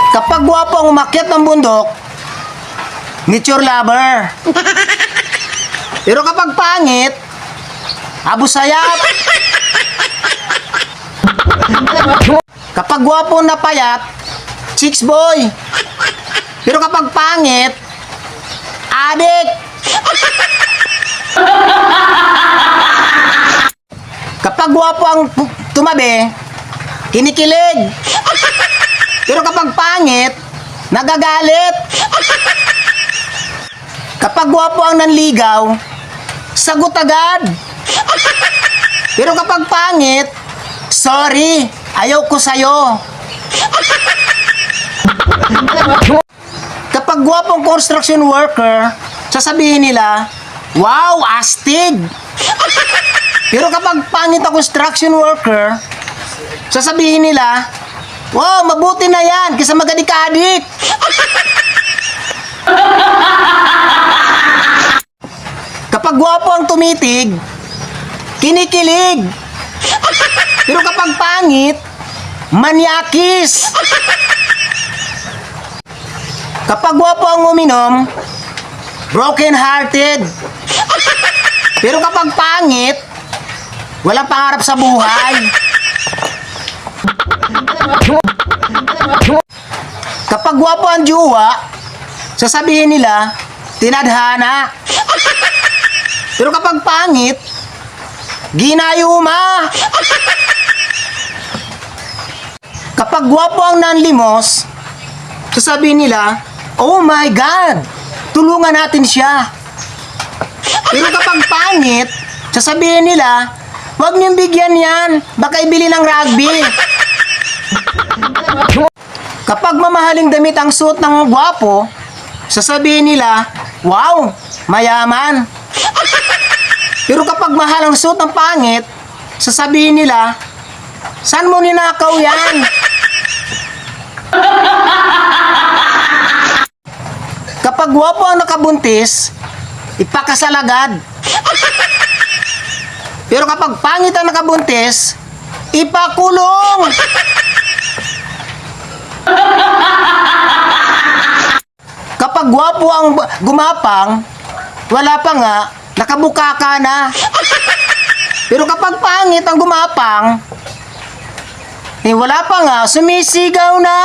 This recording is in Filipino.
Kapag gwapo ang umakyat ng bundok, nature lover. Pero kapag pangit, abusayap. Kapag gwapo na payat, chicks boy. Pero kapag pangit, adik. Kapag gwapo ang tumabi, kinikilig. Pero kapag pangit, nagagalit. Kapag gwapo ang nanligaw, sagot agad. Pero kapag pangit, sorry, ayaw ko sa'yo. Kapag gwapong construction worker, sasabihin nila, wow, astig. Pero kapag pangit ang construction worker, sasabihin nila, wow, mabuti na yan, kaysa magadik-adik. Kapag gwapo ang tumitig, kinikilig. Pero kapag pangit, manyakis. Kapag gwapo ang uminom, broken-hearted. Pero kapag pangit, walang pangarap sa buhay. Kapag gwapo ang jowa, sasabihin nila, tinadhana. Pero kapag pangit, ginayuma. Kapag gwapo ang nanlimos, sasabihin nila, oh my God, tulungan natin siya. Pero kapag pangit, sasabihin nila, huwag niyong bigyan yan, baka ibili ng rugby. Kapag mamahaling damit ang suot ng gwapo, sasabihin nila, wow, mayaman. Pero kapag mahal ang suot ng pangit, sasabihin nila, saan mo ninakaw yan? Kapag gwapo ang nakabuntis, ipakasal agad. Pero kapag pangit ang nakabuntis, ipakulong. Kapag gwapo ang gumapang, wala pa nga, nakabukaka na. Pero kapag pangit ang gumapang, wala pa nga, sumisigaw na.